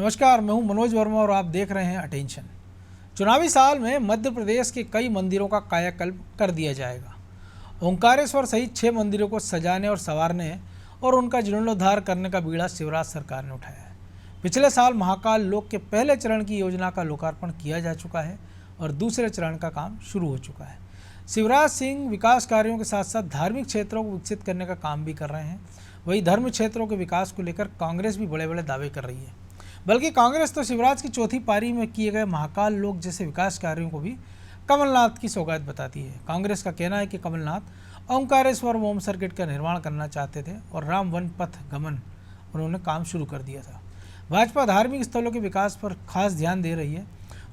नमस्कार, मैं हूं मनोज वर्मा और आप देख रहे हैं अटेंशन। चुनावी साल में मध्य प्रदेश के कई मंदिरों का कायाकल्प कर दिया जाएगा। ओंकारेश्वर सहित 6 मंदिरों को सजाने और संवारने और उनका जीर्णोद्धार करने का बीड़ा शिवराज सरकार ने उठाया है। पिछले साल महाकाल लोक के पहले चरण की योजना का लोकार्पण किया जा चुका है और दूसरे चरण का काम शुरू हो चुका है। शिवराज सिंह विकास कार्यों के साथ साथ धार्मिक क्षेत्रों को विकसित करने का काम भी कर रहे हैं। वहीं धर्म क्षेत्रों के विकास को लेकर कांग्रेस भी बड़े बड़े दावे कर रही है। बल्कि कांग्रेस तो शिवराज की चौथी पारी में किए गए महाकाल लोक जैसे विकास कार्यों को भी कमलनाथ की सौगात बताती है। कांग्रेस का कहना है कि कमलनाथ ओंकारेश्वर ओम सर्किट का निर्माण करना चाहते थे और राम वन पथ गमन उन्होंने काम शुरू कर दिया था। भाजपा धार्मिक स्थलों के विकास पर खास ध्यान दे रही है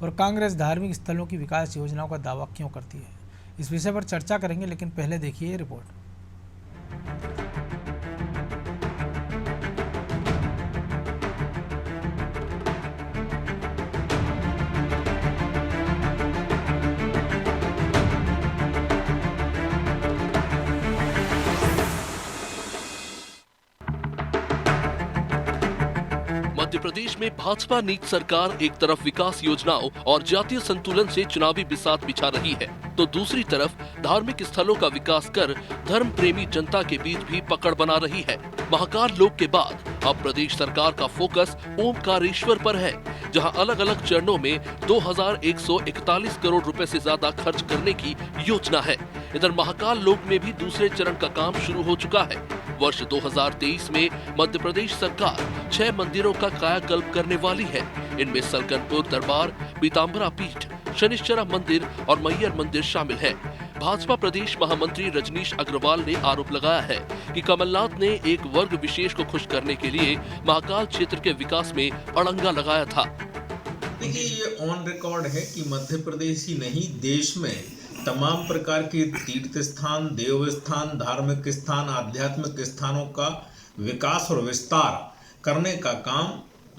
और कांग्रेस धार्मिक स्थलों की विकास योजनाओं का दावा क्यों करती है, इस विषय पर चर्चा करेंगे। लेकिन पहले देखिए ये रिपोर्ट। मध्य प्रदेश में भाजपा नीति सरकार एक तरफ विकास योजनाओं और जातीय संतुलन से चुनावी बिसात बिछा रही है, तो दूसरी तरफ धार्मिक स्थलों का विकास कर धर्म प्रेमी जनता के बीच भी पकड़ बना रही है। महाकाल लोक के बाद अब प्रदेश सरकार का फोकस ओमकारेश्वर पर है, जहां अलग अलग चरणों में 2141 करोड़ रुपए से ज्यादा खर्च करने की योजना है। इधर महाकाल लोक में भी दूसरे चरण का काम शुरू हो चुका है। वर्ष 2023 में मध्य प्रदेश सरकार 6 मंदिरों का कायाकल्प करने वाली है। इनमें सलकनपुर दरबार, पीताम्बरा पीठ, शनिश्चरा मंदिर और मैयर मंदिर शामिल है। भाजपा प्रदेश महामंत्री रजनीश अग्रवाल ने आरोप लगाया है कि कमलनाथ ने एक वर्ग विशेष को खुश करने के लिए महाकाल क्षेत्र के विकास में अड़ंगा लगाया था। देखिए, ये ऑन रिकॉर्ड है कि मध्य प्रदेश ही नहीं देश में तमाम प्रकार के तीर्थ स्थान, देव स्थान, धार्मिक स्थान, आध्यात्मिक स्थानों का विकास और विस्तार करने का काम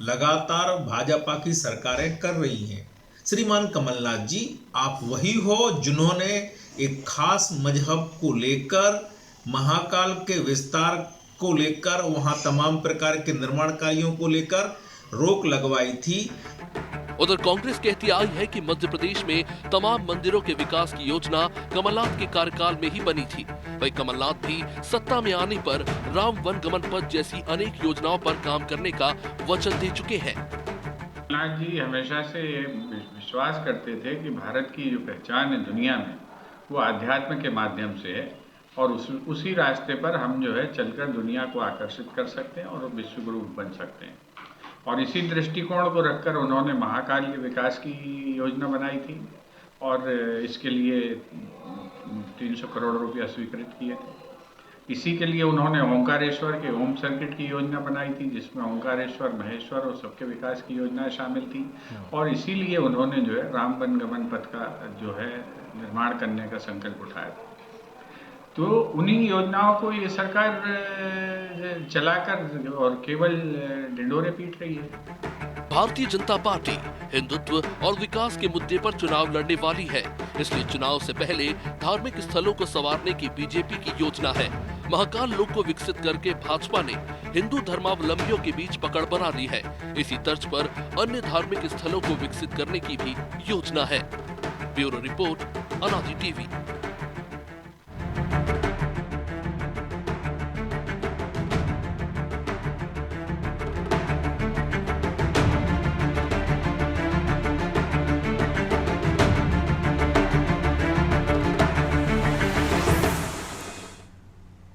लगातार भाजपा की सरकारें कर रही हैं। श्रीमान कमलनाथ जी, आप वही हो जिन्होंने एक खास मजहब को लेकर, महाकाल के विस्तार को लेकर, वहां तमाम प्रकार के निर्माण कार्यों को लेकर रोक लगवाई थी। उधर कांग्रेस कहती आई है कि मध्य प्रदेश में तमाम मंदिरों के विकास की योजना कमलनाथ के कार्यकाल में ही बनी थी। वहीं कमलनाथ भी सत्ता में आने पर राम वन गमन पथ जैसी अनेक योजनाओं पर काम करने का वचन दे चुके हैं। कमलनाथ जी हमेशा से विश्वास करते थे कि भारत की जो पहचान है दुनिया में वो अध्यात्म के माध्यम से है और उसी रास्ते पर हम जो है चलकर दुनिया को आकर्षित कर सकते हैं और विश्व गुरु बन सकते हैं। और इसी दृष्टिकोण को रखकर उन्होंने महाकाल के विकास की योजना बनाई थी और इसके लिए 300 करोड़ रुपया स्वीकृत किए थे। इसी के लिए उन्होंने ओंकारेश्वर के ओम सर्किट की योजना बनाई थी, जिसमें ओंकारेश्वर, महेश्वर और सबके विकास की योजनाएं शामिल थी। और इसीलिए उन्होंने जो है राम वन गमन पथ का जो है निर्माण करने का संकल्प उठाया था। तो उन्हीं योजनाओं को ये सरकार चलाकर और केवल ढिंढोरे पीट रही है। भारतीय जनता पार्टी हिंदुत्व और विकास के मुद्दे पर चुनाव लड़ने वाली है, इसलिए चुनाव से पहले धार्मिक स्थलों को संवारने की बीजेपी की योजना है। महाकाल लोक को विकसित करके भाजपा ने हिंदू धर्मावलंबियों के बीच पकड़ बना ली है। इसी तर्ज पर अन्य धार्मिक स्थलों को विकसित करने की भी योजना है। ब्यूरो रिपोर्ट, अनादि टीवी।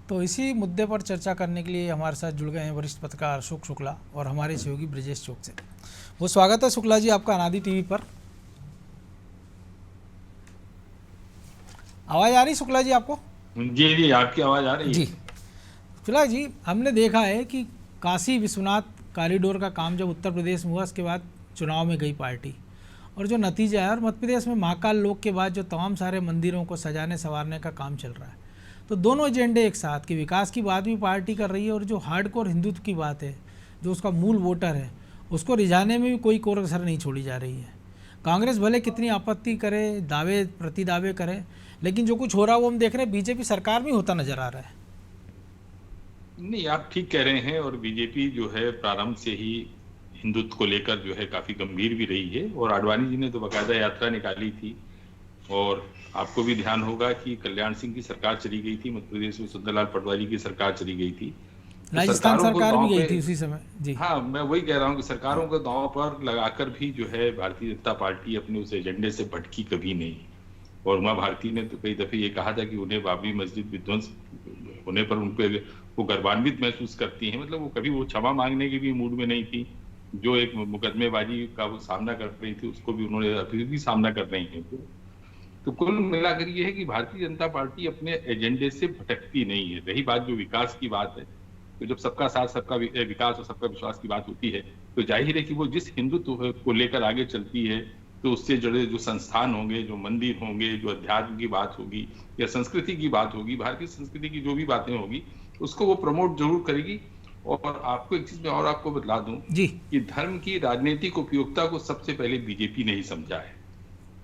तो इसी मुद्दे पर चर्चा करने के लिए हमारे साथ जुड़ गए हैं वरिष्ठ पत्रकार अशोक शुक्ला और हमारे सहयोगी ब्रजेश चौक से। वो स्वागत है शुक्ला जी आपका अनादि टीवी पर। आवाज़ आ रही शुक्ला जी आपको? जी जी, आपकी आवाज़ आ रही है जी। शुक्ला जी, हमने देखा है कि काशी विश्वनाथ कॉरिडोर का काम जब उत्तर प्रदेश में हुआ, उसके बाद चुनाव में गई पार्टी और जो नतीजा है, और मध्य प्रदेश में महाकाल लोक के बाद जो तमाम सारे मंदिरों को सजाने संवारने का काम चल रहा है, तो दोनों एजेंडे एक साथ कि विकास की बात भी पार्टी कर रही है और जो हार्डकोर हिंदुत्व की बात है, जो उसका मूल वोटर है, उसको रिझाने में भी कोई कसर नहीं छोड़ी जा रही है। कांग्रेस भले कितनी आपत्ति करे, दावे प्रति दावे करे, लेकिन जो कुछ हो रहा है वो हम देख रहे हैं बीजेपी सरकार में होता नजर आ रहा है। नहीं, आप ठीक कह रहे हैं। और बीजेपी जो है प्रारंभ से ही हिंदुत्व को लेकर जो है काफी गंभीर भी रही है। और आडवाणी जी ने तो बाकायदा यात्रा निकाली थी। और आपको भी ध्यान होगा कि कल्याण सिंह की सरकार चली गई थी मध्य प्रदेश में, सुंदरलाल पटवारी की सरकार चली गई थी, तो राजस्थान सरकारों को सरकार दांव भी गई पे- थी उसी समय जी। हाँ, मैं वही कह रहा हूँ कि सरकारों को दांव पर लगाकर भी जो है भारतीय जनता पार्टी अपने उस एजेंडे से भटकी कभी नहीं। और उमा भारती ने तो कई दफे ये कहा था कि उन्हें बाबरी मस्जिद विध्वंस होने पर उन पे वो गर्वान्वित महसूस करती हैं। मतलब वो कभी वो क्षमा मांगने के भी मूड में नहीं थी। जो एक मुकदमेबाजी का वो सामना कर रही थी उसको भी उन्होंने अभी भी सामना कर रही हैं। तो कुल मिलाकर ये है कि भारतीय जनता पार्टी अपने एजेंडे से भटकती नहीं है। रही बात जो विकास की बात है, तो जब सबका साथ सबका विकास और सबका विश्वास की बात होती है तो जाहिर है कि वो जिस हिंदुत्व को लेकर आगे चलती है तो उससे जुड़े जो संस्थान होंगे, जो मंदिर होंगे, जो अध्यात्म की बात होगी या संस्कृति की बात होगी, भारतीय संस्कृति की जो भी बातें होगी उसको वो प्रमोट जरूर करेगी। और आपको एक चीज मैं और आपको बतला दूं जी कि धर्म की राजनीतिक उपयोगिता को सबसे पहले बीजेपी ने ही समझा है।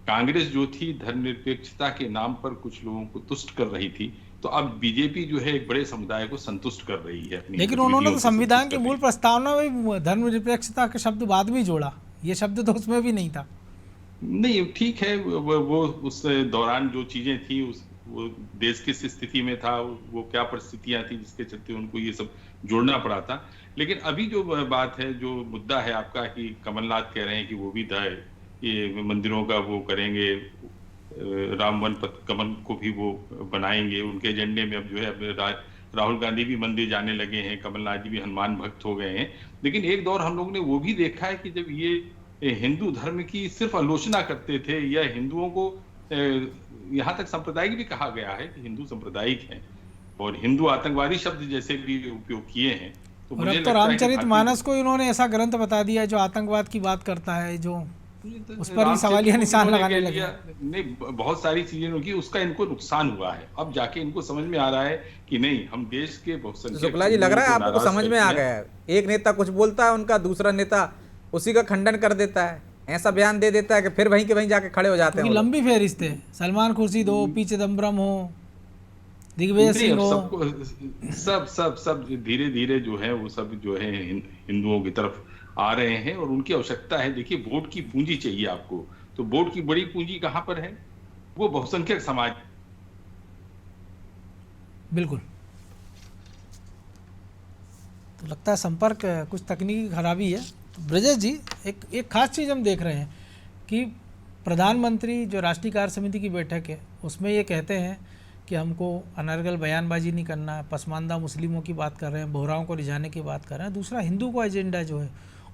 कांग्रेस जो थी धर्मनिरपेक्षता के नाम पर कुछ लोगों को तुष्ट कर रही थी, तो अब बीजेपी जो है एक बड़े समुदाय को संतुष्ट कर रही है अपनी लेकिन उन्होंने गतिविधियों तो से संविधान संतुष्ट की कर मूल रही है। प्रस्तावना में धर्मनिरपेक्षता का शब्द बाद में जोड़ा, ये शब्द तो उसमें भी नहीं था। नहीं, ठीक है, वो उस दौरान जो चीजें थी वो देश किस स्थिति में था, वो क्या परिस्थितियां थी जिसके चलते उनको ये सब जोड़ना पड़ा था। लेकिन अभी जो बात है, जो मुद्दा है आपका कि कमलनाथ कह रहे हैं कि वो भी ये मंदिरों का वो करेंगे, राम वन पथ कमल को भी वो बनाएंगे उनके एजेंडे में। अब जो है राहुल गांधी भी मंदिर जाने लगे हैं, कमलनाथ जी भी हनुमान भक्त हो गए हैं। लेकिन एक दौर हम लोग ने वो भी देखा है कि जब ये हिंदू धर्म की सिर्फ आलोचना करते थे या हिंदुओं को यहाँ तक सांप्रदायिक भी कहा गया है कि हिंदू सांप्रदायिक हैं और हिंदू आतंकवादी शब्द जैसे भी उपयोग किए हैं। तो और मुझे अब तो लगता है कि रामचरितमानस को इन्होंने ऐसा ग्रंथ बता दिया है जो आतंकवाद की बात करता है, जो उस पर भी रामचरित सवालिया को निशान उन्होंने लगाने कह लगे। दिया, नहीं, बहुत सारी चीजें उनकी उसका इनको नुकसान हुआ है। अब जाके इनको समझ में आ रहा है कि नहीं, हम देश के बहुसंख्यक शुक्ला जी, लग रहा है लोगों को आपको नाराज समझ में करते आ हैं। गया है। एक नेता कुछ बोलता है उनका, दूसरा नेता उसी का खंडन कर देता है, ऐसा बयान दे देता है कि फिर वहीं के वहीं जाके खड़े हो जाते हैं क्योंकि वो लोग। लंबी फहरिस्त है, सलमान खुर्शीद हो, पी चिदम्बरम हो, दिग्विजय नहीं, सिंह अब हो। सबको सब धीरे धीरे जो है वो सब जो है हिंदुओं की तरफ आ रहे हैं और उनकी आवश्यकता है। देखिए, वोट की पूंजी चाहिए आपको, तो वोट की बड़ी पूंजी कहां पर है? वो बहुसंख्यक समाज। बिल्कुल। तो लगता है संपर्क कुछ तकनीकी खराबी है। तो ब्रजेश जी, एक खास चीज़ हम देख रहे हैं कि प्रधानमंत्री जो राष्ट्रीय कार्य समिति की बैठक है उसमें ये कहते हैं कि हमको अनर्गल बयानबाजी नहीं करना है, पसमानदा मुस्लिमों की बात कर रहे हैं, बोहराओं को रिझाने की बात कर रहे हैं। दूसरा, हिंदू का एजेंडा जो है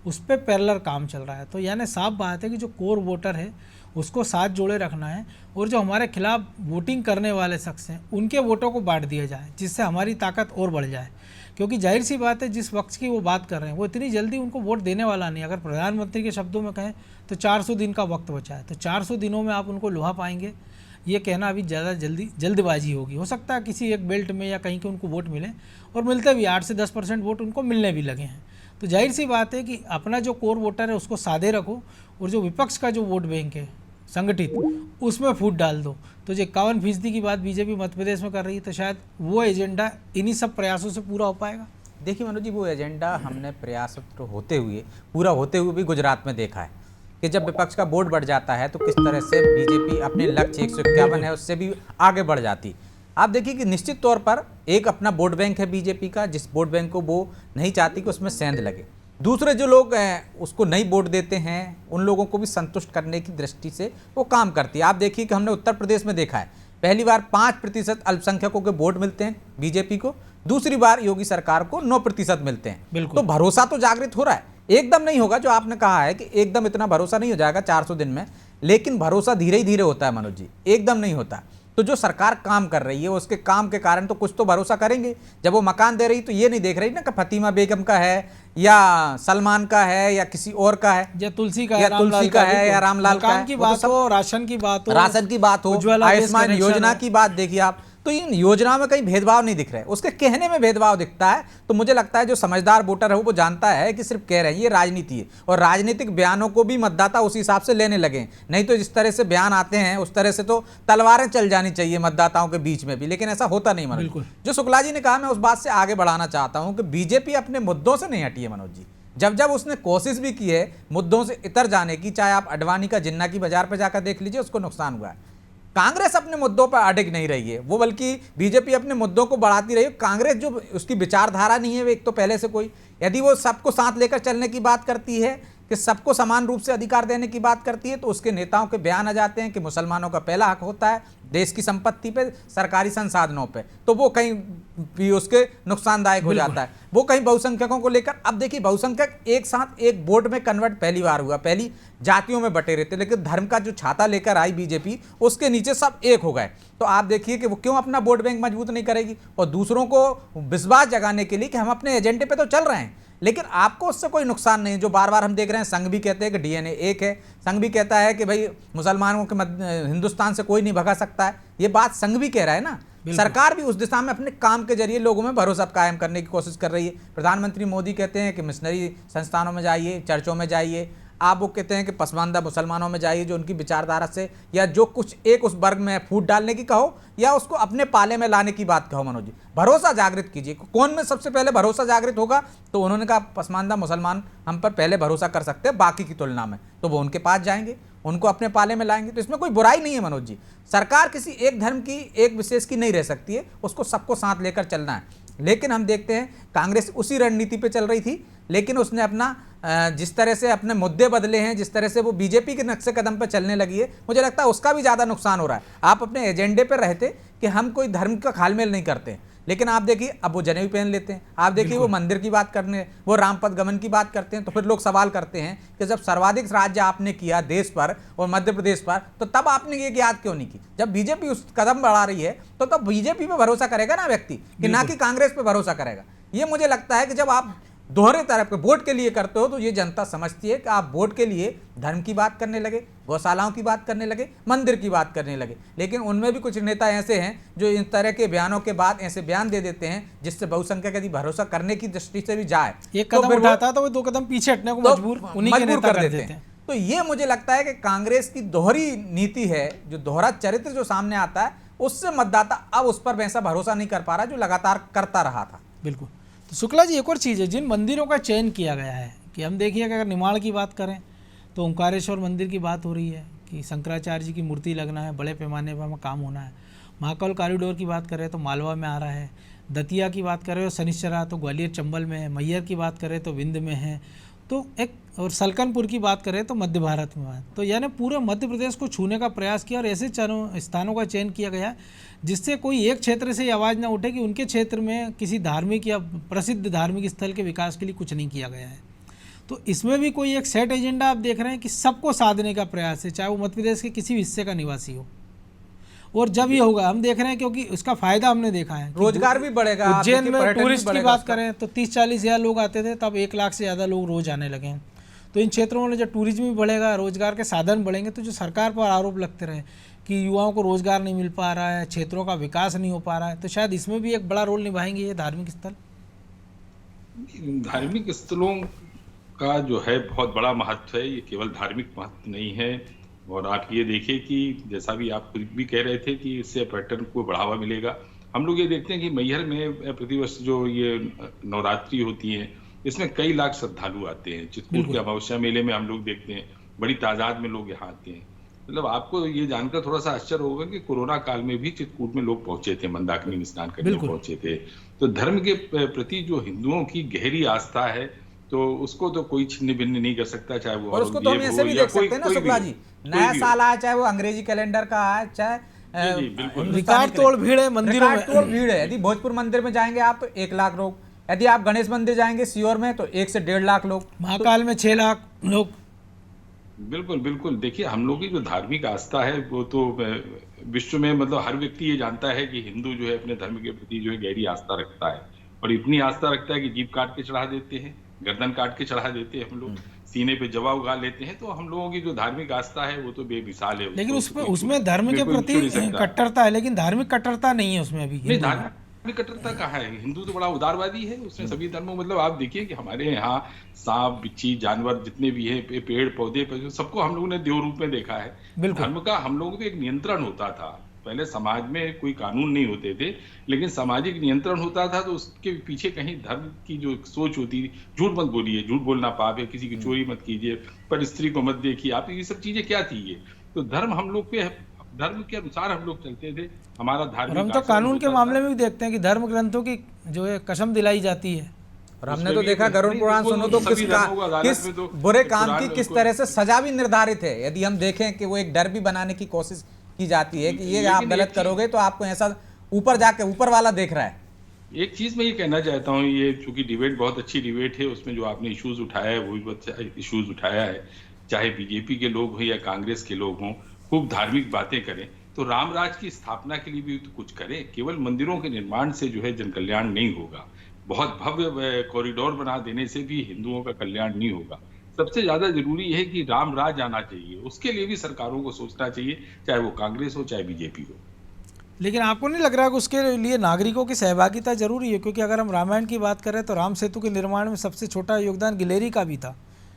उस पर पैरेलल काम चल रहा है। तो यानी साफ बात है कि जो कोर वोटर है उसको साथ जोड़े रखना है और जो हमारे खिलाफ वोटिंग करने वाले शख्स हैं उनके वोटों को बांट दिया जाए, जिससे हमारी ताकत और बढ़ जाए। क्योंकि जाहिर सी बात है, जिस वक्त की वो बात कर रहे हैं वो इतनी जल्दी उनको वोट देने वाला नहीं। अगर प्रधानमंत्री के शब्दों में कहें तो 400 दिन का वक्त बचा है, तो 400 दिनों में आप उनको लुहा पाएंगे, ये कहना अभी ज़्यादा जल्दबाजी होगी। हो सकता है किसी एक बेल्ट में या कहीं के उनको वोट मिले, और मिलते भी 8 से 10% वोट उनको मिलने भी लगे हैं। तो जाहिर सी बात है कि अपना जो कोर वोटर है उसको सादे रखो और जो विपक्ष का जो वोट बैंक है संगठित, उसमें फूट डाल दो। तो जो 51% की बात बीजेपी मध्य प्रदेश में कर रही है, तो शायद वो एजेंडा इन्हीं सब प्रयासों से पूरा हो पाएगा। देखिए मनोज जी, वो एजेंडा हमने प्रयास पूरा होते हुए भी गुजरात में देखा है कि जब विपक्ष का वोट बढ़ जाता है तो किस तरह से बीजेपी अपने लक्ष्य 151 है उससे भी आगे बढ़ जाती। आप देखिए कि निश्चित तौर पर एक अपना वोट बैंक है बीजेपी का, जिस वोट बैंक को वो नहीं चाहती कि उसमें सेंध लगे। दूसरे जो लोग हैं उसको नहीं वोट देते हैं, उन लोगों को भी संतुष्ट करने की दृष्टि से वो काम करती है। आप देखिए कि हमने उत्तर प्रदेश में देखा है, पहली बार 5% अल्पसंख्यकों के वोट मिलते हैं बीजेपी को, दूसरी बार योगी सरकार को 9% मिलते हैं। तो भरोसा तो जागृत हो रहा है। एकदम नहीं होगा, जो आपने कहा है कि एकदम इतना भरोसा नहीं हो जाएगा 400 दिन में, लेकिन भरोसा धीरे ही धीरे होता है मनोज जी, एकदम नहीं होता। तो जो सरकार काम कर रही है उसके काम के कारण तो कुछ तो भरोसा करेंगे। जब वो मकान दे रही तो ये नहीं देख रही ना कि फतीमा बेगम का है या सलमान का है या किसी और का है, या तुलसी का है या रामलाल का है। की बात हो, राशन की बात हो, आयुष्मान योजना की बात देखिए आप, तो इन योजना में कहीं भेदभाव नहीं दिख रहा है, उसके कहने में भेदभाव दिखता है। तो मुझे लगता है जो समझदार वोटर है वो जानता है कि सिर्फ कह रहे हैं, ये राजनीति है और राजनीतिक बयानों को भी मतदाता उसी हिसाब से लेने लगे। नहीं तो जिस तरह से बयान आते हैं उस तरह से तो तलवारें चल जानी चाहिए मतदाताओं के बीच में भी, लेकिन ऐसा होता नहीं मनोज। जो शुक्ला जी ने कहा, मैं उस बात से आगे बढ़ाना चाहता हूं कि बीजेपी अपने मुद्दों से नहीं हटी है मनोज जी। जब जब उसने कोशिश भी की है मुद्दों से इतर जाने की, चाहे आप अडवाणी का जिन्ना की बाजार पर जाकर देख लीजिए, उसको नुकसान हुआ है। कांग्रेस अपने मुद्दों पर अडिग नहीं रही है, वो बल्कि बीजेपी अपने मुद्दों को बढ़ाती रही है। कांग्रेस जो उसकी विचारधारा नहीं है, एक तो पहले से कोई, यदि वो सबको साथ लेकर चलने की बात करती है कि सबको समान रूप से अधिकार देने की बात करती है, तो उसके नेताओं के बयान आ जाते हैं कि मुसलमानों का पहला हक होता है देश की संपत्ति पे, सरकारी संसाधनों पे, तो वो कहीं भी उसके नुकसानदायक हो जाता है। वो कहीं बहुसंख्यकों को लेकर, अब देखिए बहुसंख्यक एक साथ एक वोट में कन्वर्ट पहली बार हुआ, पहली जातियों में बटे रहते, लेकिन धर्म का जो छाता लेकर आई बीजेपी, उसके नीचे सब एक हो गए। तो आप देखिए कि वो क्यों अपना वोट बैंक मजबूत नहीं करेगी, और दूसरों को विश्वास जगाने के लिए कि हम अपने एजेंडे पे तो चल रहे हैं, लेकिन आपको उससे कोई नुकसान नहीं। जो बार बार हम देख रहे हैं, संघ भी कहते हैं कि डीएनए एक है, संघ भी कहता है कि भाई मुसलमानों के हिंदुस्तान से कोई नहीं भगा सकता है, ये बात संघ भी कह रहा है ना। सरकार भी उस दिशा में अपने काम के जरिए लोगों में भरोसा कायम करने की कोशिश कर रही है। प्रधानमंत्री मोदी कहते हैं कि मिशनरी संस्थानों में जाइए, चर्चों में जाइए, आप वो कहते हैं कि पसमानदा मुसलमानों में जाइए जो उनकी विचारधारा से या जो कुछ एक उस वर्ग में फूट डालने की कहो या उसको अपने पाले में लाने की बात कहो। मनोज जी, भरोसा जागृत कीजिए। कौन में सबसे पहले भरोसा जागृत होगा, तो उन्होंने कहा पसमानदा मुसलमान हम पर पहले भरोसा कर सकते हैं बाकी की तुलना में, तो वो उनके पास जाएंगे, उनको अपने पाले में लाएंगे। तो इसमें कोई बुराई नहीं है मनोज जी। सरकार किसी एक धर्म की, एक विशेष की नहीं रह सकती है, उसको सबको साथ लेकर चलना है। लेकिन हम देखते हैं कांग्रेस उसी रणनीति पे चल रही थी, लेकिन उसने अपना जिस तरह से अपने मुद्दे बदले हैं, जिस तरह से वो बीजेपी के नक्शे कदम पर चलने लगी है, मुझे लगता है उसका भी ज़्यादा नुकसान हो रहा है। आप अपने एजेंडे पर रहते कि हम कोई धर्म का खालमेल नहीं करते, लेकिन आप देखिए अब वो जनेऊ पहन लेते हैं, आप देखिए वो मंदिर की बात करने, वो रामपथ गमन की बात करते हैं। तो फिर लोग सवाल करते हैं कि जब सर्वाधिक राज्य आपने किया देश पर और मध्य प्रदेश पर, तो तब आपने ये याद क्यों नहीं की? जब बीजेपी उस कदम बढ़ा रही है तो तब बीजेपी पे भरोसा करेगा ना व्यक्ति, कि ना कि कांग्रेस पे भरोसा करेगा। ये मुझे लगता है कि जब आप दोहरे तरफ के वोट के लिए करते हो, तो ये जनता समझती है कि आप वोट के लिए धर्म की बात करने लगे, गौशालाओं की बात करने लगे, मंदिर की बात करने लगे। लेकिन उनमें भी कुछ नेता ऐसे हैं जो इन तरह के बयानों के बाद ऐसे बयान दे देते हैं जिससे बहुसंख्यक यदि भरोसा करने की दृष्टि से भी जाए, एक कदम उठाता तो वो दो कदम पीछे हटने को मजबूर कर देते हैं। तो ये मुझे लगता है कि कांग्रेस की दोहरी नीति है, जो दोहरा चरित्र जो सामने आता है, उससे मतदाता अब उस पर वैसा भरोसा नहीं कर पा रहा जो लगातार करता रहा था। बिल्कुल। तो शुक्ला जी, एक और चीज़ है, जिन मंदिरों का चयन किया गया है, कि हम देखिए कि अगर निमाड़ की बात करें तो ओंकारेश्वर मंदिर की बात हो रही है कि शंकराचार्य जी की मूर्ति लगना है, बड़े पैमाने पर हमें काम होना है। महाकाल कॉरिडोर की बात करें तो मालवा में आ रहा है, दतिया की बात करें तो शनिश्चरा तो ग्वालियर चंबल में है, मैहर की बात करें तो विंध्य में है, तो एक और सलकनपुर की बात करें तो मध्य भारत में है। तो यानी पूरे मध्य प्रदेश को छूने का प्रयास किया और ऐसे स्थानों का चयन किया गया जिससे कोई एक क्षेत्र से आवाज़ ना उठे कि उनके क्षेत्र में किसी धार्मिक या प्रसिद्ध धार्मिक स्थल के विकास के लिए कुछ नहीं किया गया है। तो इसमें भी कोई एक सेट एजेंडा आप देख रहे हैं कि सबको साधने का प्रयास है, चाहे वो मध्य प्रदेश के किसी भी हिस्से का निवासी हो। और जब ये होगा, हम देख रहे हैं क्योंकि उसका फायदा हमने देखा है, रोजगार भी बढ़ेगा। उज्जैन में टूरिस्ट की बात करें तो 30-40 हज़ार लोग आते थे, तब 1 लाख से ज़्यादा लोग रोज आने लगे हैं। तो इन क्षेत्रों में जब टूरिज्म भी बढ़ेगा, रोजगार के साधन बढ़ेंगे, तो जो सरकार पर आरोप लगते रहे कि युवाओं को रोजगार नहीं मिल पा रहा है, क्षेत्रों का विकास नहीं हो पा रहा है, तो शायद इसमें भी एक बड़ा रोल निभाएंगे ये धार्मिक स्थल। धार्मिक स्थलों का जो है बहुत बड़ा महत्व है, ये केवल धार्मिक महत्व नहीं है। और आप ये देखिए कि जैसा भी आप खुद भी कह रहे थे कि इससे पर्यटन को बढ़ावा मिलेगा। हम लोग ये देखते हैं कि मैहर में प्रतिवर्ष जो ये नवरात्रि होती है, इसमें कई लाख श्रद्धालु आते हैं। चित्रकूट के अमावस्या मेले में हम लोग देखते हैं बड़ी तादाद में लोग यहाँ आते हैं। मतलब आपको ये जानकर थोड़ा सा आश्चर्य होगा कि कोरोना काल में भी चित्रकूट में लोग पहुंचे थे, मंदाकिनी में स्नान करने पहुंचे थे। तो धर्म के प्रति जो हिंदुओं की गहरी आस्था है, तो उसको तो कोई छिन्न भिन्न नहीं कर सकता, चाहे वो, और उसको तो हम ऐसे भी देख सकते हैं ना शुक्ला जी, नया साल आया, चाहे वो अंग्रेजी कैलेंडर का आया, चाहे रिकॉर्ड तोड़ भीड़ है मंदिरों में, तोड़ भीड़ है। यदि भोजपुर मंदिर में जाएंगे आप तो 1 लाख लोग, यदि आप गणेश मंदिर जाएंगे सीहोर में तो 1 से 1.5 लाख लोग, महाकाल में 6 लाख लोग। बिल्कुल बिल्कुल। देखिए हम लोग की जो धार्मिक आस्था है वो तो विश्व में, मतलब हर व्यक्ति ये जानता है कि हिंदू जो है अपने धर्म के प्रति जो है गहरी आस्था रखता है, और इतनी आस्था रखता है कि जीभ काट के चढ़ा देते हैं, गर्दन काट के चढ़ा देते हैं, हम लोग सीने पे जवा उगा लेते हैं। तो हम लोगों की जो धार्मिक आस्था है वो तो बेमिसाल है। लेकिन उसमें धर्म के प्रति कट्टरता है, लेकिन धार्मिक कट्टरता नहीं है उसमें अभी। धार्मिक कट्टरता कहाँ है? हिंदू तो बड़ा उदारवादी है, उसने सभी धर्मों, मतलब आप देखिए कि हमारे यहाँ सांप बिच्छी जानवर जितने भी हैं, पेड़ पौधे सबको हम लोगों ने देव रूप में देखा है। धर्म का हम लोगों पे एक नियंत्रण होता था पहले समाज में कोई कानून नहीं होते थे, लेकिन सामाजिक नियंत्रण होता था, तो उसके पीछे कहीं धर्म की जो सोच होती थी, झूठ मत बोलिए, झूठ बोलना पाप है, किसी की चोरी मत कीजिए, पर स्त्री को मत देखिए, आप ये सब चीजें क्या थी ये? तो धर्म हम लोग पे, धर्म के अनुसार हम लोग चलते थे, हमारा और धार्मिक हम तो आचरण कानून के होता मामले था। में भी देखते हैं कि धर्म ग्रंथों की जो है कसम दिलाई जाती है। और हमने उसमें तो भी देखा नहीं, गरुड़ पुराण वो सुनो तो सभी धर्मों का अदालत किस में तो बुरे काम कुरान की किस उसको- तरह से सजा भी निर्धारित है। यदि हम देखें कि वो एक डर भी बनाने की कोशिश की जाती है कि ये लेकिन आप एक गलत चीज- करोगे तो आपको ऐसा ऊपर जाके ऊपर वाला देख रहा है। एक चीज मैं ये कहना चाहता हूँ, ये चूंकि डिबेट बहुत अच्छी डिबेट है, उसमें जो आपने इश्यूज उठाया है वो भी बहुत अच्छा इश्यूज उठाया है, चाहे बीजेपी के लोग हों या कांग्रेस के लोग हों, खूब धार्मिक बातें करें, तो रामराज की स्थापना के लिए भी तो कुछ करें। केवल मंदिरों के निर्माण से जो है जन कल्याण नहीं होगा, बहुत भव्य कॉरिडोर बना देने से भी हिंदुओं का कल्याण नहीं होगा। सबसे ज्यादा जरूरी है कि राम राज आना चाहिए, उसके लिए भी सरकारों को सोचना चाहिए, चाहे वो कांग्रेस हो चाहे बीजेपी हो। लेकिन आपको नहीं लग रहा कि उसके लिए नागरिकों की सहभागिता जरूरी है? क्योंकि अगर हम रामायण की बात करें तो राम सेतु के निर्माण में सबसे छोटा योगदान गिलेरी का भी था,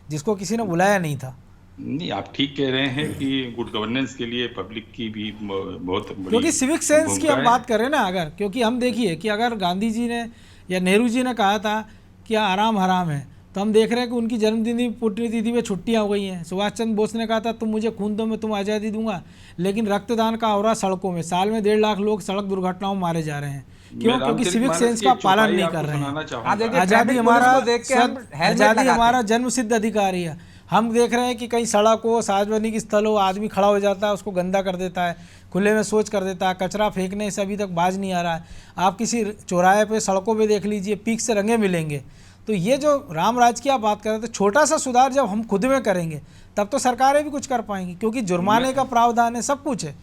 जिसको किसी ने बुलाया नहीं था। नहीं, आप ठीक कह रहे हैं कि गुड गवर्नेंस के लिए पब्लिक की भी बहुत बड़ी क्योंकि सिविक सेंस की भूमिका हम है। बात करें ना, अगर क्योंकि हम देखिए कि अगर गांधी जी ने या नेहरू जी ने कहा था कि आराम हराम है, तो हम देख रहे हैं कि उनकी जन्मदिन पुण्यतिथि पे छुट्टियां हो गई हैं। सुभाष चंद्र बोस ने कहा था तुम मुझे खून दो मैं तुम्हें आज़ादी दूंगा, लेकिन रक्तदान का हो रहा सड़कों में, साल में 1.5 लाख लोग सड़क दुर्घटनाओं में मारे जा रहे हैं। क्यों? मैं क्योंकि रामचरित सिविक मानस सेंस की का एक पालन चौपाई नहीं आपको कर रहे सुनाना हैं। चाहूंगा। हाँ, देखिए, आज़ादी ट्रैफिक हमारा पुलिस को देख के हम हेलमेट आज़ादी लगाते हमारा हैं। जन्म सिद्ध अधिकार है। हम देख रहे हैं कि कहीं सड़क हो, सार्वजनिक स्थल हो, आदमी खड़ा हो जाता है, उसको गंदा कर देता है, खुले में शौच कर देता है, कचरा फेंकने से अभी तक बाज नहीं आ रहा है। आप किसी चौराहे पे, सड़कों पे देख लीजिए, पीक से रंगे मिलेंगे। तो ये जो राम राज की आप बात कर रहे थे, छोटा सा सुधार जब हम खुद में करेंगे तब तो सरकारें भी कुछ कर पाएंगी, क्योंकि जुर्माने का प्रावधान है, सब कुछ है।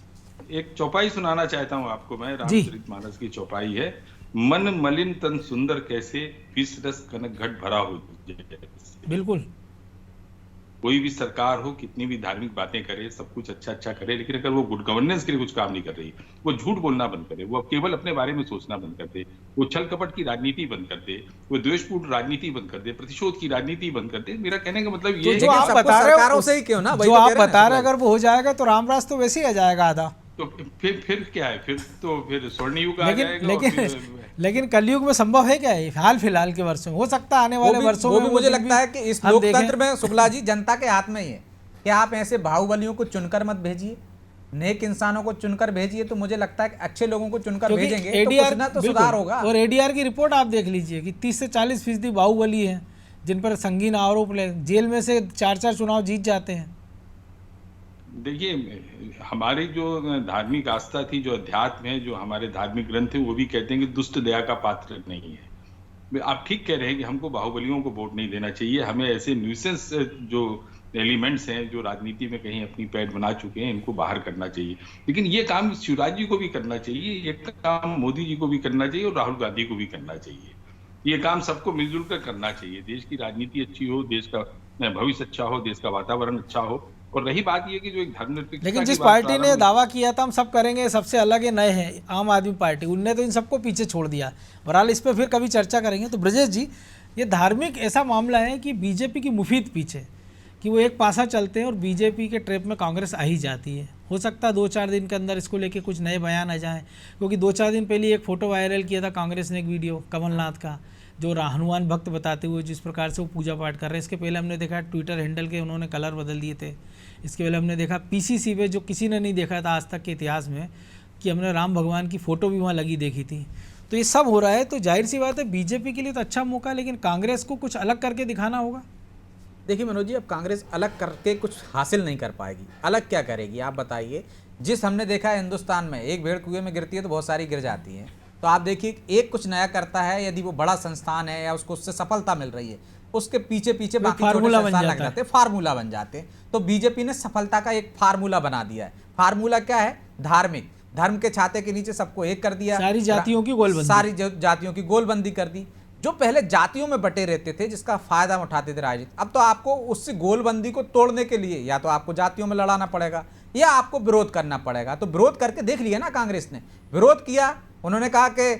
एक चौपाई सुनाना चाहता हूँ आपको मैं, जी। रामचरितमानस की चौपाई है। मन मलिन तन सुंदर कैसे, विष रस कनक घट भरा हो जैसे। बिल्कुल। कोई भी सरकार हो, कितनी भी धार्मिक बातें करे, सब कुछ अच्छा अच्छा करे, लेकिन अगर वो गुड गवर्नेंस के लिए कुछ काम नहीं कर रही, वो झूठ बोलना बंद करे, वो केवल अपने बारे में सोचना बंद कर दे, वो छल कपट की राजनीति बंद कर दे, वो द्वेषपूर्ण राजनीति बंद कर दे, प्रतिशोध की राजनीति बंद कर दे। मेरा कहने का मतलब ये तो है जो कि आप सबको बता रहे सरकारों हो से ही क्यों ना, वही जो तो आप कह रहे हैं बता रहे सब अगर वो हो जाएगा तो रामराज तो वैसे ही आ जाएगा आधा। तो फिर क्या है, फिर स्वर्ण युग आ लेकिन जाएगा। और लेकिन फिर लेकिन कलयुग में संभव है क्या है? हाल फिलहाल के वर्षों में हो सकता है, आने वाले वर्षों वो में भी मुझे दिन लगता है कि इस हम देखें। लोकतंत्र में शुक्ला जी जनता के हाथ में ही है कि आप ऐसे बाहुबलियों को चुनकर मत भेजिए, नेक इंसानों को चुनकर भेजिए। तो मुझे लगता है कि अच्छे लोगों को चुनकर क्योंकि भेजेंगे तो ADR कुछ ना तो बिल्कुल, सुधार होगा। और एडीआर की रिपोर्ट आप देख लीजिए कि 30 से 40% बाहुबली हैं, जिन पर संगीन आरोप ले, जेल में से 4-4 चुनाव जीत जाते हैं। देखिए, हमारी जो धार्मिक आस्था थी, जो अध्यात्म है, जो हमारे धार्मिक ग्रंथ है, वो भी कहते हैं कि दुष्ट दया का पात्र नहीं है। आप ठीक कह रहे हैं कि हमको बाहुबलियों को वोट नहीं देना चाहिए, हमें ऐसे न्यूसेंस जो एलिमेंट्स हैं, जो राजनीति में कहीं अपनी पैठ बना चुके हैं, इनको बाहर करना चाहिए। लेकिन ये काम शिवराज जी को भी करना चाहिए, ये काम मोदी जी को भी करना चाहिए और राहुल गांधी को भी करना चाहिए। ये काम सबको मिलजुल कर करना चाहिए। देश की राजनीति अच्छी हो, देश का भविष्य अच्छा हो, देश का वातावरण अच्छा हो। और रही बात ये कि जो एक धर्मनिरपेक्षता लेकिन की जिस बात पार्टी ने प्रारंभ- दावा किया था हम सब करेंगे, सबसे अलग है, नए हैं, आम आदमी पार्टी, उनने तो इन सबको पीछे छोड़ दिया। बहरहाल इस पर फिर कभी चर्चा करेंगे। तो ब्रजेश जी, ये धार्मिक ऐसा मामला है कि बीजेपी की मुफीद पीछे कि वो एक पासा चलते हैं और बीजेपी के ट्रैप में कांग्रेस आ ही जाती है। हो सकता है 2-4 दिन के अंदर इसको लेके कुछ नए बयान आ जाएं, क्योंकि 2-4 दिन पहले एक फ़ोटो वायरल किया था कांग्रेस ने, एक वीडियो कमलनाथ का, जो हनुमान भक्त बताते हुए जिस प्रकार से वो पूजा पाठ कर रहे हैं। इसके पहले हमने देखा ट्विटर हैंडल के उन्होंने कलर बदल दिए थे। इसके पहले हमने देखा पीसीसी पे, जो किसी ने नहीं देखा था आज तक के इतिहास में, कि हमने राम भगवान की फ़ोटो भी वहाँ लगी देखी थी। तो ये सब हो रहा है, तो जाहिर सी बात है बीजेपी के लिए तो अच्छा मौका है, लेकिन कांग्रेस को कुछ अलग करके दिखाना होगा। देखिए मनोज जी, अब कांग्रेस अलग करके कुछ हासिल नहीं कर पाएगी। अलग क्या करेगी आप बताइए? जिस हमने देखा है हिंदुस्तान में, एक भेड़ कुएं में गिरती है तो बहुत सारी गिर जाती हैं। तो आप देखिए, एक कुछ नया करता है, यदि वो बड़ा संस्थान है या उसको उससे सफलता मिल रही है, उसके पीछे पीछे बाकी छोटे फार्मूला बन संस्थान लग जाता है। जाते हैं, फार्मूला बन जाते हैं। तो बीजेपी ने सफलता का एक फार्मूला बना दिया है। फार्मूला क्या है? धार्मिक, धर्म के छाते के नीचे सबको एक कर दिया, सारी जातियों की गोलबंदी। सारी जातियों की गोलबंदी कर दी। जो पहले जातियों में बटे रहते थे, जिसका फायदा उठाते थे राजनीति, अब तो आपको उससे गोलबंदी को तोड़ने के लिए या तो आपको जातियों में लड़ाना पड़ेगा या आपको विरोध करना पड़ेगा। तो विरोध करके देख लिया ना, कांग्रेस ने विरोध किया। उन्होंने कहा कि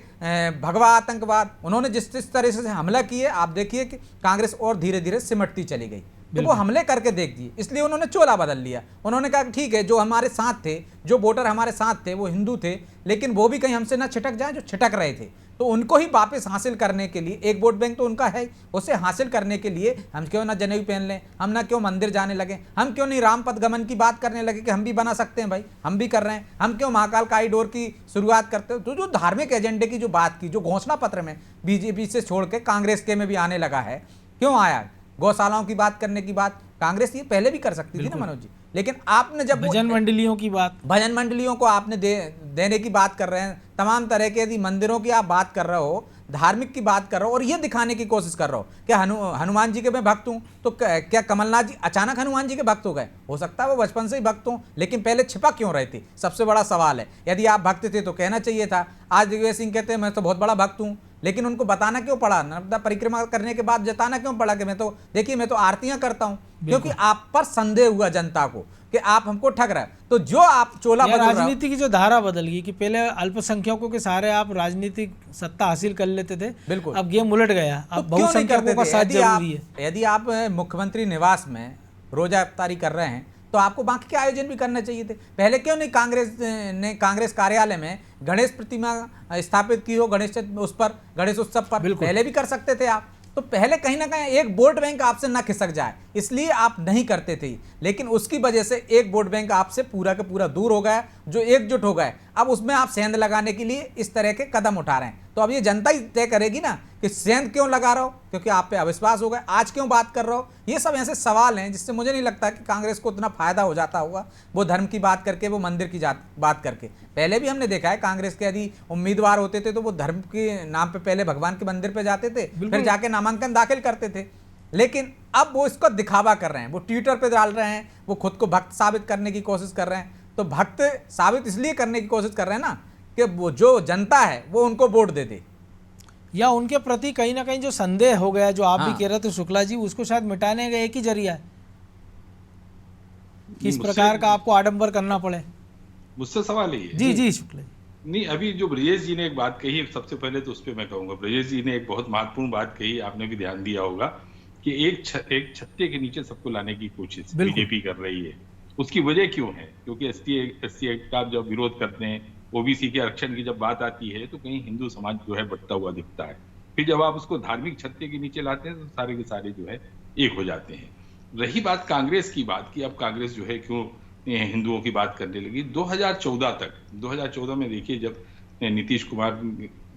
भगवा आतंकवाद, उन्होंने जिस तरह से हमला किए, आप देखिए कि कांग्रेस और धीरे धीरे सिमटती चली गई। तो वो हमले करके देख दिए, इसलिए उन्होंने चोला बदल लिया। उन्होंने कहा ठीक है, जो हमारे साथ थे, जो वोटर हमारे साथ थे वो हिंदू थे, लेकिन वो भी कहीं हमसे ना छिटक जाए जो छिटक रहे थे, तो उनको ही वापस हासिल करने के लिए, एक वोट बैंक तो उनका है, उसे हासिल करने के लिए हम क्यों ना जनेऊ पहन लें, हम ना क्यों मंदिर जाने लगे, हम क्यों नहीं राम पथ गमन की बात करने लगे कि हम भी बना सकते हैं भाई, हम भी कर रहे हैं, हम क्यों महाकाल कॉरिडोर की शुरुआत करते हो। तो जो धार्मिक एजेंडे की जो बात की, जो घोषणा पत्र में बीजेपी से छोड़ के कांग्रेस के में भी आने लगा है, क्यों आया? गौशालाओं की बात करने की बात कांग्रेस ये पहले भी कर सकती थी ना मनोज जी, लेकिन आपने जब भजन मंडलियों की बात, भजन मंडलियों को आपने देने की बात कर रहे हैं, तमाम तरह के यदि मंदिरों की आप बात कर रहे हो, धार्मिक की बात कर रहे हो, और ये दिखाने की कोशिश कर रहे हो क्या हनुमान जी के मैं भक्त हूं, तो क्या कमलनाथ जी अचानक हनुमान जी के भक्त हो गए? हो सकता है वो बचपन से ही भक्त हों, लेकिन पहले छिपा क्यों रहे थे? सबसे बड़ा सवाल है। यदि आप भक्त थे तो कहना चाहिए था। आज दिग्विजय सिंह कहते हैं मैं तो बहुत बड़ा भक्त हूं, लेकिन उनको बताना क्यों पड़ा? नर्मदा परिक्रमा करने के बाद जताना क्यों पड़ा कि मैं तो देखिए मैं तो आरतियां करता हूं? क्योंकि आप पर संदेह हुआ जनता को कि आप हमको ठग रहे हैं। तो जो आप चोला बदल रहे हो, राजनीति की जो धारा बदल गई कि पहले अल्पसंख्यकों के सहारे आप राजनीतिक सत्ता हासिल कर लेते थे, बिल्कुल अब गेम उलट गया। तो अब क्यों नहीं करते बहुसंख्यकों का थे? साथ जरूरी है। यदि आप मुख्यमंत्री निवास में रोजा इफ्तारी कर रहे हैं तो आपको बाकी के आयोजन भी करने चाहिए थे। पहले क्यों नहीं कांग्रेस कार्यालय में गणेश प्रतिमा स्थापित की हो, उस पर गणेश उत्सव पर पहले भी कर सकते थे आप। तो पहले कहीं ना कहीं एक वोट बैंक आपसे ना खिसक जाए, इसलिए आप नहीं करते थे, लेकिन उसकी वजह से एक वोट बैंक आपसे पूरा का पूरा दूर हो गया, जो एकजुट हो गए। अब उसमें आप सेंध लगाने के लिए इस तरह के कदम उठा रहे हैं, तो अब ये जनता ही तय करेगी ना कि सेंध क्यों लगा रहे हो, क्योंकि आप पे अविश्वास हो गए, आज क्यों बात कर रहे हो। ये सब ऐसे सवाल हैं जिससे मुझे नहीं लगता कि कांग्रेस को उतना फायदा हो जाता होगा, वो धर्म की बात करके, वो मंदिर की बात करके। पहले भी हमने देखा है कांग्रेस के यदि उम्मीदवार होते थे तो वो धर्म के नाम पे पहले भगवान के मंदिर पे जाते थे, फिर जाके नामांकन दाखिल करते थे। लेकिन अब वो इसको दिखावा कर रहे हैं, वो ट्विटर पे डाल रहे हैं, वो खुद को भक्त साबित करने की कोशिश कर रहे हैं। तो भक्त साबित इसलिए करने की कोशिश कर रहे हैं ना कि वो जो जनता है वो उनको वोट दे दे, या उनके प्रति कहीं ना कहीं जो संदेह हो गया, जो आप भी कह रहे थे शुक्ला जी, उसको शायद मिटाने का एक ही जरिया है कि इस प्रकार का आपको आडंबर करना पड़े। मुझसे सवाल ही है। जी शुक्ला जी। नहीं, अभी जो ब्रजेश जी ने एक बात कही, सबसे पहले तो उस पर मैं कहूंगा, ब्रजेश जी ने एक बहुत महत्वपूर्ण बात कही, आपने भी ध्यान दिया होगा कि एक छत्ते के नीचे सबको लाने की कोशिश बीजेपी कर रही है। उसकी वजह क्यों है? क्योंकि एससी एक्ट का जब विरोध करते हैं, ओबीसी के आरक्षण की जब बात आती है, तो कहीं हिंदू समाज जो है बटता हुआ दिखता है। फिर जब आप उसको धार्मिक छत्ते के नीचे लाते हैं तो सारे के सारे जो है एक हो जाते हैं। रही बात कांग्रेस की बात की, अब कांग्रेस जो है क्यों हिंदुओं की बात करने लगी। 2014 में देखिए, जब नीतीश कुमार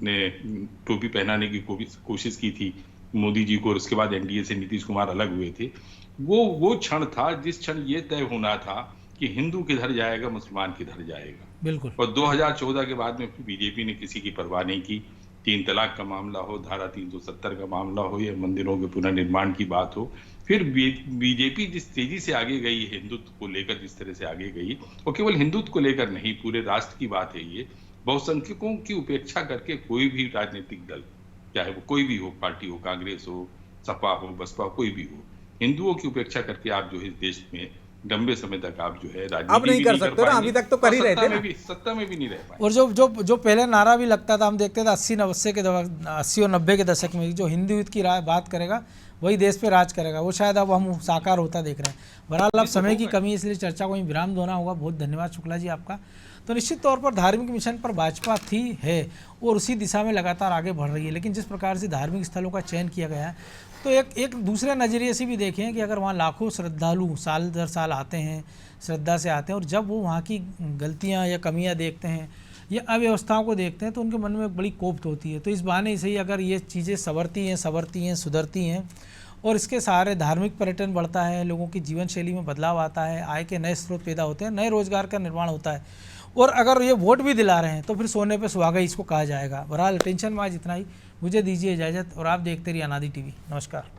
ने टोपी पहनाने की कोशिश की थी मोदी जी को, और उसके बाद एनडीए से नीतीश कुमार अलग हुए थे, वो क्षण था जिस क्षण ये तय होना था कि हिंदू किधर जाएगा, मुसलमान किधर जाएगा। बिल्कुल। और 2014 के बाद में बीजेपी ने किसी की परवाह नहीं की। 3 तलाक का मामला हो, धारा 370 का मामला हो, या मंदिरों के पुनर्निर्माण की बात हो, फिर बीजेपी जिस तेजी से आगे गई, हिंदुत्व को लेकर जिस तरह से आगे गई, और केवल हिंदुत्व को लेकर नहीं, पूरे राष्ट्र की बात है ये, बहुसंख्यकों की उपेक्षा करके कोई भी राजनीतिक दल, चाहे वो कोई भी हो, पार्टी हो, कांग्रेस हो, सपा हो, बसपा, कोई भी हो, हिंदुओं की उपेक्षा करके आप जो है इस देश में लंबे समय तक आप जो है राजनीति अब नहीं कर सकते ना, अभी तक तो कर ही रहे थे ना, सत्ता में भी नहीं रह पाए। और जो पहले नारा भी लगता था, हम देखते थे 80 और 90 के दशक में, जो हिंदुत्व की बात करेगा वही देश पे राज करेगा, वो शायद अब हम साकार होता देख रहे हैं। बहरहाल अब समय की कमी, इसलिए चर्चा को ही विराम देना होगा। बहुत धन्यवाद शुक्ला जी आपका। तो निश्चित तौर पर धार्मिक मिशन पर भाजपा थी, है, और उसी दिशा में लगातार आगे बढ़ रही है। लेकिन जिस प्रकार से धार्मिक स्थलों का चयन किया गया है, तो एक दूसरे नज़रिए से भी देखें कि अगर वहाँ लाखों श्रद्धालु साल दर साल आते हैं, श्रद्धा से आते हैं, और जब वो वहाँ की गलतियाँ या कमियाँ देखते हैं या अव्यवस्थाओं को देखते हैं, तो उनके मन में एक बड़ी कोफ्त होती है। तो इस बहाने से ही अगर ये चीज़ें संवरती हैं, सुधरती हैं, और इसके सहारे धार्मिक पर्यटन बढ़ता है, लोगों की जीवन शैली में बदलाव आता है, आय के नए स्रोत पैदा होते हैं, नए रोजगार का निर्माण होता है, और अगर ये वोट भी दिला रहे हैं तो फिर सोने पे सुहागा इसको कहा जाएगा। बहरहाल टेंशन में आज इतना ही, मुझे दीजिए इजाज़त, और आप देखते रहिए अनादि टीवी। नमस्कार।